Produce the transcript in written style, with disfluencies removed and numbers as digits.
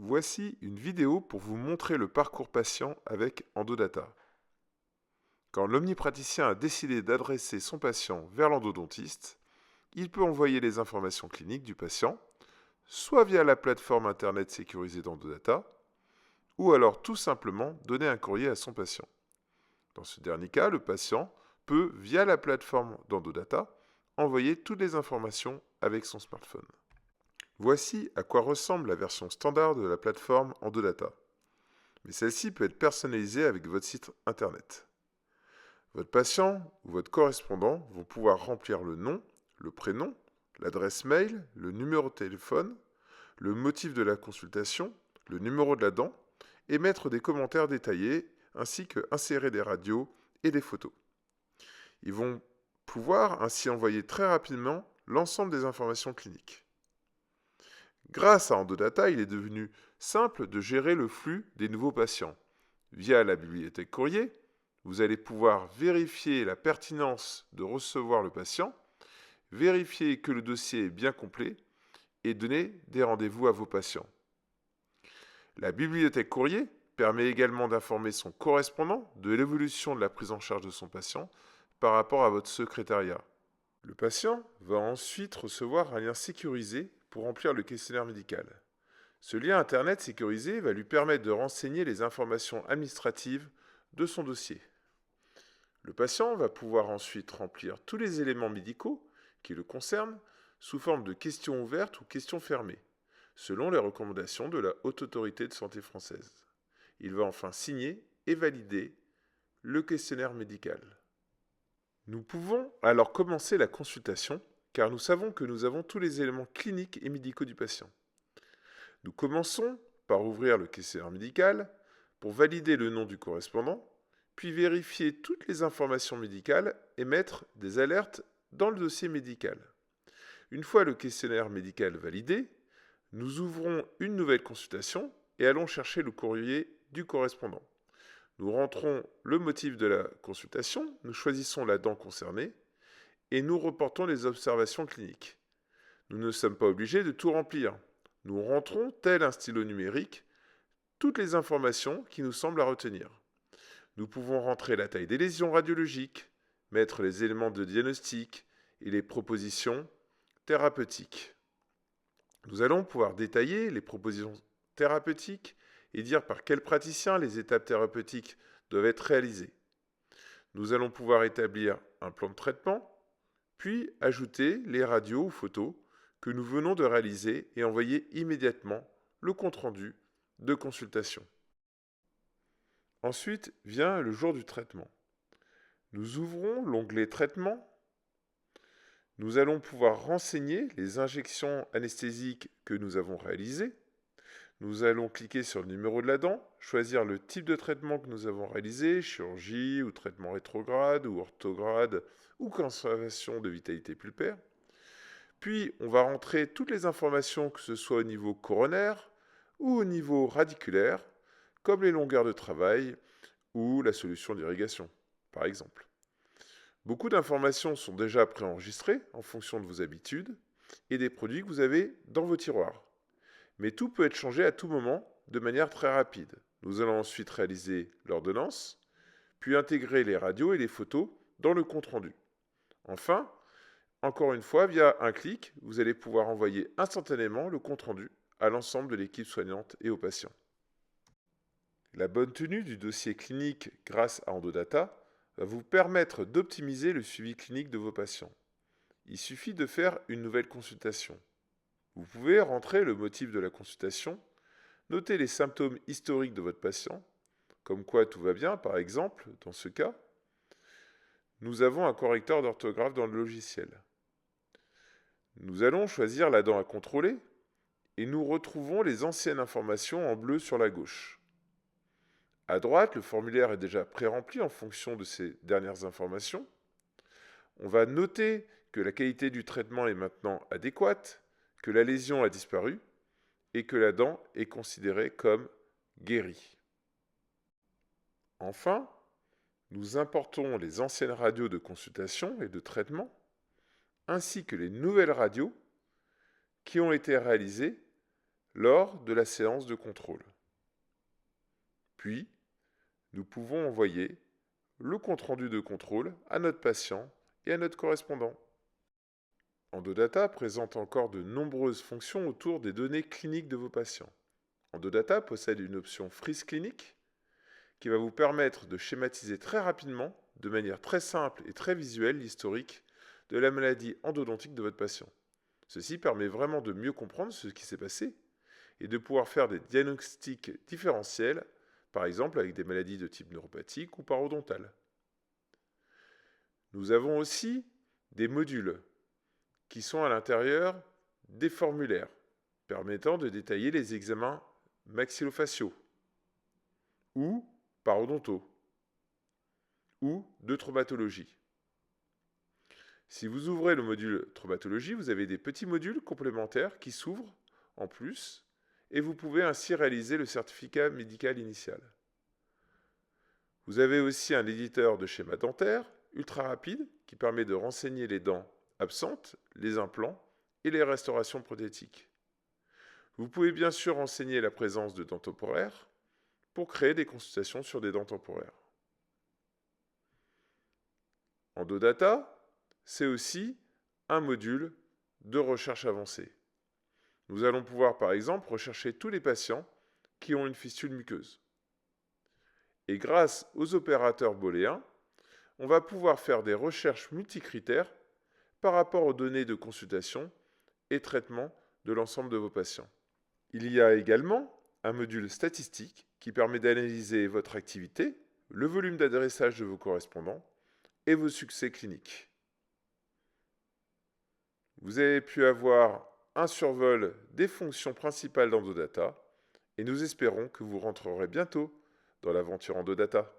Voici une vidéo pour vous montrer le parcours patient avec EndoData. Quand l'omnipraticien a décidé d'adresser son patient vers l'endodontiste, il peut envoyer les informations cliniques du patient, soit via la plateforme internet sécurisée d'EndoData, ou alors tout simplement donner un courrier à son patient. Dans ce dernier cas, le patient peut, via la plateforme d'EndoData, envoyer toutes les informations avec son smartphone. Voici à quoi ressemble la version standard de la plateforme EndoData. Mais celle-ci peut être personnalisée avec votre site internet. Votre patient ou votre correspondant vont pouvoir remplir le nom, le prénom, l'adresse mail, le numéro de téléphone, le motif de la consultation, le numéro de la dent et mettre des commentaires détaillés ainsi que insérer des radios et des photos. Ils vont pouvoir ainsi envoyer très rapidement l'ensemble des informations cliniques. Grâce à EndoData, il est devenu simple de gérer le flux des nouveaux patients. Via la bibliothèque courrier, vous allez pouvoir vérifier la pertinence de recevoir le patient, vérifier que le dossier est bien complet et donner des rendez-vous à vos patients. La bibliothèque courrier permet également d'informer son correspondant de l'évolution de la prise en charge de son patient par rapport à votre secrétariat. Le patient va ensuite recevoir un lien sécurisé pour remplir le questionnaire médical. Ce lien Internet sécurisé va lui permettre de renseigner les informations administratives de son dossier. Le patient va pouvoir ensuite remplir tous les éléments médicaux qui le concernent sous forme de questions ouvertes ou questions fermées, selon les recommandations de la Haute Autorité de Santé française. Il va enfin signer et valider le questionnaire médical. Nous pouvons alors commencer la consultation car nous savons que nous avons tous les éléments cliniques et médicaux du patient. Nous commençons par ouvrir le questionnaire médical pour valider le nom du correspondant, puis vérifier toutes les informations médicales et mettre des alertes dans le dossier médical. Une fois le questionnaire médical validé, nous ouvrons une nouvelle consultation et allons chercher le courrier du correspondant. Nous rentrons le motif de la consultation, nous choisissons la dent concernée et nous reportons les observations cliniques. Nous ne sommes pas obligés de tout remplir. Nous rentrons, tel un stylo numérique, toutes les informations qui nous semblent à retenir. Nous pouvons rentrer la taille des lésions radiologiques, mettre les éléments de diagnostic et les propositions thérapeutiques. Nous allons pouvoir détailler les propositions thérapeutiques et dire par quel praticien les étapes thérapeutiques doivent être réalisées. Nous allons pouvoir établir un plan de traitement, puis ajouter les radios ou photos que nous venons de réaliser et envoyer immédiatement le compte-rendu de consultation. Ensuite vient le jour du traitement. Nous ouvrons l'onglet Traitement. Nous allons pouvoir renseigner les injections anesthésiques que nous avons réalisées. Nous allons cliquer sur le numéro de la dent, choisir le type de traitement que nous avons réalisé, chirurgie ou traitement rétrograde ou orthograde ou conservation de vitalité pulpaire. Puis, on va rentrer toutes les informations, que ce soit au niveau coronaire ou au niveau radiculaire, comme les longueurs de travail ou la solution d'irrigation, par exemple. Beaucoup d'informations sont déjà préenregistrées en fonction de vos habitudes et des produits que vous avez dans vos tiroirs. Mais tout peut être changé à tout moment de manière très rapide. Nous allons ensuite réaliser l'ordonnance, puis intégrer les radios et les photos dans le compte-rendu. Enfin, encore une fois, via un clic, vous allez pouvoir envoyer instantanément le compte-rendu à l'ensemble de l'équipe soignante et aux patients. La bonne tenue du dossier clinique grâce à EndoData va vous permettre d'optimiser le suivi clinique de vos patients. Il suffit de faire une nouvelle consultation. Vous pouvez rentrer le motif de la consultation, noter les symptômes historiques de votre patient, comme quoi tout va bien par exemple, dans ce cas. Nous avons un correcteur d'orthographe dans le logiciel. Nous allons choisir la dent à contrôler et nous retrouvons les anciennes informations en bleu sur la gauche. À droite, le formulaire est déjà pré-rempli en fonction de ces dernières informations. On va noter que la qualité du traitement est maintenant adéquate, que la lésion a disparu et que la dent est considérée comme guérie. Enfin, nous importons les anciennes radios de consultation et de traitement, ainsi que les nouvelles radios qui ont été réalisées lors de la séance de contrôle. Puis, nous pouvons envoyer le compte-rendu de contrôle à notre patient et à notre correspondant. EndoData présente encore de nombreuses fonctions autour des données cliniques de vos patients. EndoData possède une option Freeze Clinique qui va vous permettre de schématiser très rapidement, de manière très simple et très visuelle, l'historique de la maladie endodontique de votre patient. Ceci permet vraiment de mieux comprendre ce qui s'est passé et de pouvoir faire des diagnostics différentiels, par exemple avec des maladies de type neuropathique ou parodontal. Nous avons aussi des modules qui sont à l'intérieur des formulaires, permettant de détailler les examens maxillofaciaux ou parodontaux ou de traumatologie. Si vous ouvrez le module traumatologie, vous avez des petits modules complémentaires qui s'ouvrent en plus et vous pouvez ainsi réaliser le certificat médical initial. Vous avez aussi un éditeur de schéma dentaire ultra rapide qui permet de renseigner les dents absentes, les implants et les restaurations prothétiques. Vous pouvez bien sûr renseigner la présence de dents temporaires pour créer des consultations sur des dents temporaires. EndoData, c'est aussi un module de recherche avancée. Nous allons pouvoir par exemple rechercher tous les patients qui ont une fistule muqueuse. Et grâce aux opérateurs booléens, on va pouvoir faire des recherches multicritères par rapport aux données de consultation et traitement de l'ensemble de vos patients. Il y a également un module statistique qui permet d'analyser votre activité, le volume d'adressage de vos correspondants et vos succès cliniques. Vous avez pu avoir un survol des fonctions principales d'EndoData et nous espérons que vous rentrerez bientôt dans l'aventure EndoData.